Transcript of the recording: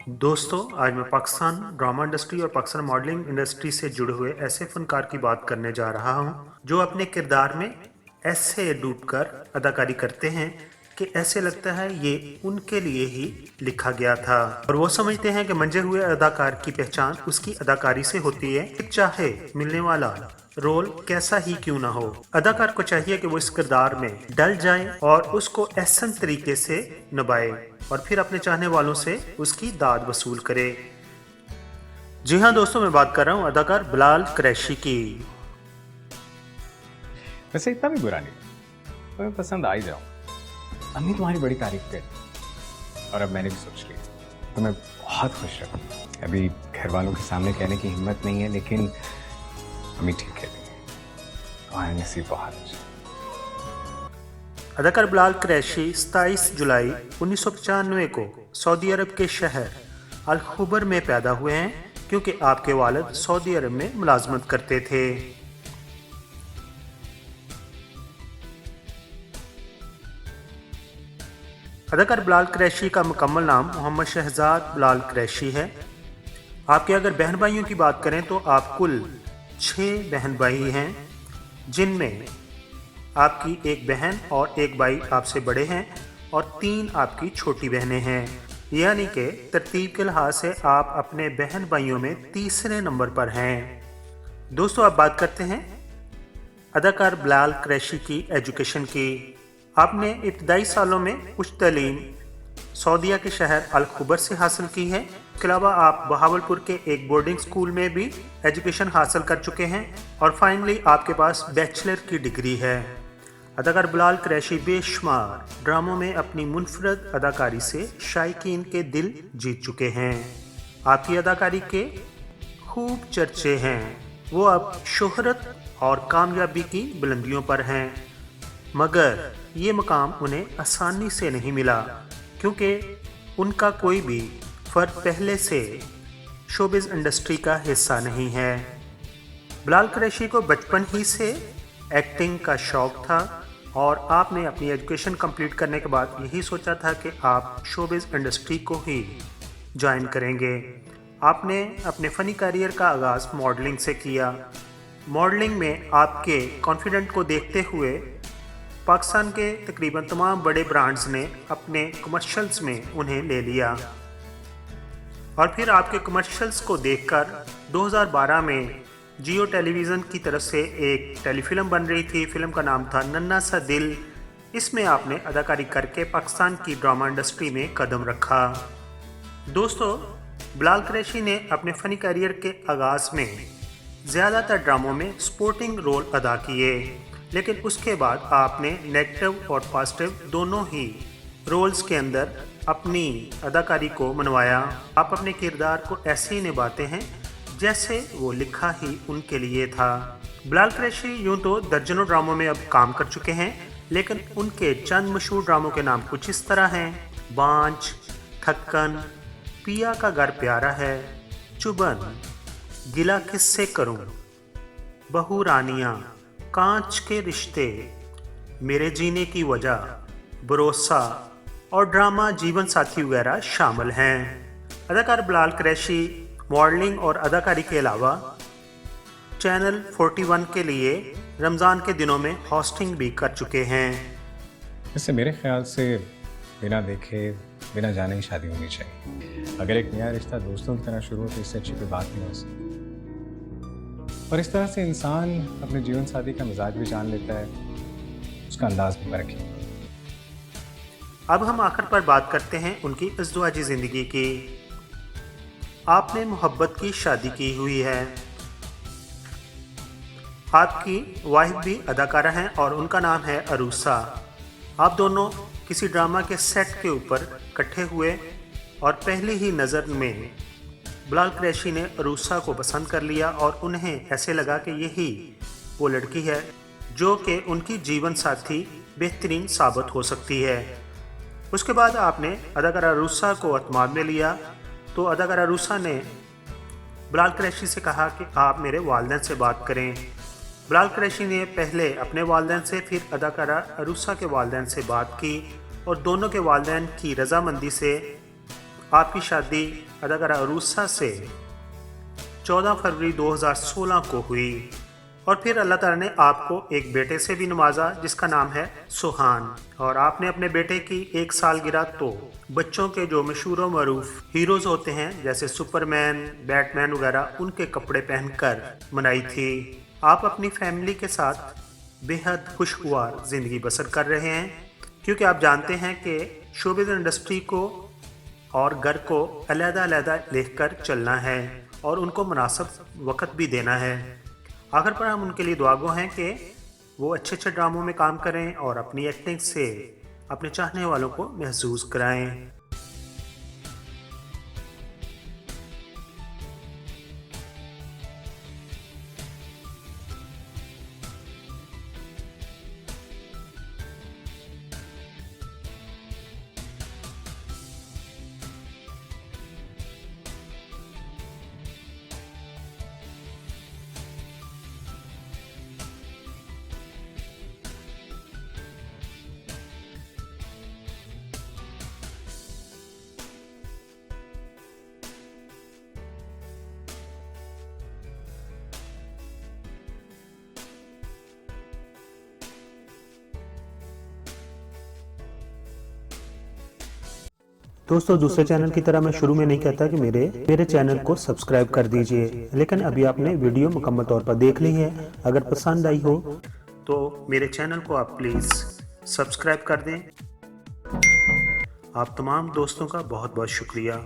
दोस्तों, आज मैं पाकिस्तान ड्रामा इंडस्ट्री और पाकिस्तान मॉडलिंग इंडस्ट्री से जुड़े हुए ऐसे फनकार की बात करने जा रहा हूं जो अपने किरदार में ऐसे डूबकर अदाकारी करते हैं कि ऐसे लगता है ये उनके लिए ही लिखा गया था और वो समझते हैं कि मंजे हुए अदाकार की पहचान उसकी अदाकारी से होती है, चाहे मिलने वाला रोल कैसा ही क्यों ना हो। अदाकार को चाहिए कि वो इस किरदार में डल जाए और उसको अहसन तरीके से निभाए और फिर अपने चाहने वालों से उसकी दाद वसूल करे। जी हाँ दोस्तों, मैं बात कर रहा हूँ अदाकार बिलाल कुरैशी की। वैसे इतना भी बुरा नहीं, तुम्हें पसंद आ ही जाऊँ। अम्मी तुम्हारी बड़ी तारीफ करती और अब मैंने भी सोच लिया तुम्हें बहुत खुश रखूँ। अभी घर वालों के सामने कहने की हिम्मत नहीं है, लेकिन अम्मी ठीक कहती है, तुम्हारा नसीब बहुत अच्छा। अदाकार बिलाल कुरैशी 27 जुलाई 1995 को सऊदी अरब के शहर अल खुबर में पैदा हुए हैं, क्योंकि आपके वालिद सऊदी अरब में मुलाजमत करते थे। अदाकार बिलाल कुरैशी का मुकम्मल नाम मोहम्मद शहजाद बिलाल कुरैशी है। आपके अगर बहन भाइयों की बात करें तो आप कुल 6 बहन भाई हैं, जिनमें आपकी एक बहन और एक भाई आपसे बड़े हैं और 3 आपकी छोटी बहनें हैं। यानी कि तरतीब के लिहाज से आप अपने बहन भाइयों में तीसरे नंबर पर हैं। दोस्तों, अब बात करते हैं अदाकार बिलाल कुरैशी की एजुकेशन की। आपने इब्तदाई सालों में उच्च तालीम सऊदीया के शहर अल खुबर से हासिल की है। इसके अलावा आप बहावलपुर के एक बोर्डिंग स्कूल में भी एजुकेशन हासिल कर चुके हैं और फाइनली आपके पास बैचलर की डिग्री है। अदाकार बिलाल कुरैशी बेशुमार ड्रामों में अपनी मुनफरद अदाकारी से शायकीन के दिल जीत चुके हैं। आपकी अदाकारी के खूब चर्चे हैं। वो अब शोहरत और कामयाबी की बुलंदियों पर हैं, मगर ये मकाम उन्हें आसानी से नहीं मिला, क्योंकि उनका कोई भी फ़र्द पहले से शोबिज़ इंडस्ट्री का हिस्सा नहीं है। बिलाल कुरैशी को बचपन ही से एक्टिंग का शौक़ था और आपने अपनी एजुकेशन कंप्लीट करने के बाद यही सोचा था कि आप शोबिज़ इंडस्ट्री को ही ज्वाइन करेंगे। आपने अपने फ़नी करियर का आगाज़ मॉडलिंग से किया। मॉडलिंग में आपके कॉन्फिडेंट को देखते हुए पाकिस्तान के तकरीबन तमाम बड़े ब्रांड्स ने अपने कमर्शियल्स में उन्हें ले लिया और फिर आपके कमर्शियल्स को देखकर 2012 में जियो टेलीविज़न की तरफ से एक टेलीफिल्म बन रही थी। फिल्म का नाम था नन्ना सा दिल। इसमें आपने अदाकारी करके पाकिस्तान की ड्रामा इंडस्ट्री में कदम रखा। दोस्तों, बिलाल कुरैशी ने अपने फ़नी करियर के आगाज़ में ज़्यादातर ड्रामों में सपोर्टिंग रोल अदा किए, लेकिन उसके बाद आपने नेगेटिव और पॉजिटिव दोनों ही रोल्स के अंदर अपनी अदाकारी को मनवाया। आप अपने किरदार को ऐसे ही निभाते हैं जैसे वो लिखा ही उनके लिए था। बिलाल कुरैशी यूँ तो दर्जनों ड्रामों में अब काम कर चुके हैं, लेकिन उनके चंद मशहूर ड्रामों के नाम कुछ इस तरह हैं: बांझ, थक्कन, पिया का घर प्यारा है, चुबन, गिला किससे करूं, बहू रानियां, कांच के रिश्ते, मेरे जीने की वजह, भरोसा और ड्रामा जीवन साथी वगैरह शामिल हैं। अदाकार बिलाल कुरैशी मॉडलिंग और अदाकारी के अलावा चैनल 41 के लिए रमज़ान के दिनों में होस्टिंग भी कर चुके हैं। वैसे मेरे ख्याल से बिना देखे बिना जाने ही शादी होनी चाहिए। अगर एक नया रिश्ता दोस्तों की तरह शुरू हो तो इससे अच्छी कोई बात नहीं हो सकती। और इस तरह से इंसान अपने जीवन साथी का मिजाज भी जान लेता है, उसका अंदाज भी परखे। अब हम आखिर पर बात करते हैं उनकी अज़दवाजी ज़िंदगी की। आपने मोहब्बत की शादी की हुई है। आपकी वाइफ भी अदाकारा हैं और उनका नाम है अरूसा। आप दोनों किसी ड्रामा के सेट के ऊपर इकट्ठे हुए और पहली ही नज़र में बिलाल कुरैशी ने अरूसा को पसंद कर लिया और उन्हें ऐसे लगा कि यही वो लड़की है जो कि उनकी जीवन साथी बेहतरीन साबित हो सकती है। उसके बाद आपने अदाकारा अरूसा को अतमाद में लिया, तो अदाकारा अरूसा ने बिलाल कुरैशी से कहा कि आप मेरे वालिदैन से बात करें। बिलाल कुरैशी ने पहले अपने वालिदैन से, फिर अदाकारा अरूसा के वालिदैन से बात की और दोनों के वालिदैन की रज़ामंदी से आपकी शादी अदाकारा अरूसा से 14 फरवरी 2016 को हुई। और फिर अल्लाह ताला ने आपको एक बेटे से भी नवाजा जिसका नाम है सुहान। और आपने अपने बेटे की 1 सालगिरह तो बच्चों के जो मशहूर व मरूफ हीरोज होते हैं जैसे सुपरमैन, बैटमैन वगैरह उनके कपड़े पहनकर मनाई थी। आप अपनी फैमिली के साथ बेहद खुशगवार ज़िंदगी बसर कर रहे हैं, क्योंकि आप जानते हैं कि शोबिज़ इंडस्ट्री को और घर को अलग-अलग लेकर चलना है और उनको मुनासिब वक्त भी देना है। आखिर पर हम उनके लिए दुआगो हैं कि वो अच्छे अच्छे ड्रामों में काम करें और अपनी एक्टिंग से अपने चाहने वालों को महसूस कराएं। दोस्तों, दूसरे चैनल की तरह मैं शुरू में नहीं कहता कि मेरे चैनल को सब्सक्राइब कर दीजिए, लेकिन अभी आपने वीडियो मुकम्मल तौर पर देख ली है। अगर पसंद आई हो तो मेरे चैनल को आप प्लीज़ सब्सक्राइब कर दें। आप तमाम दोस्तों का बहुत बहुत शुक्रिया।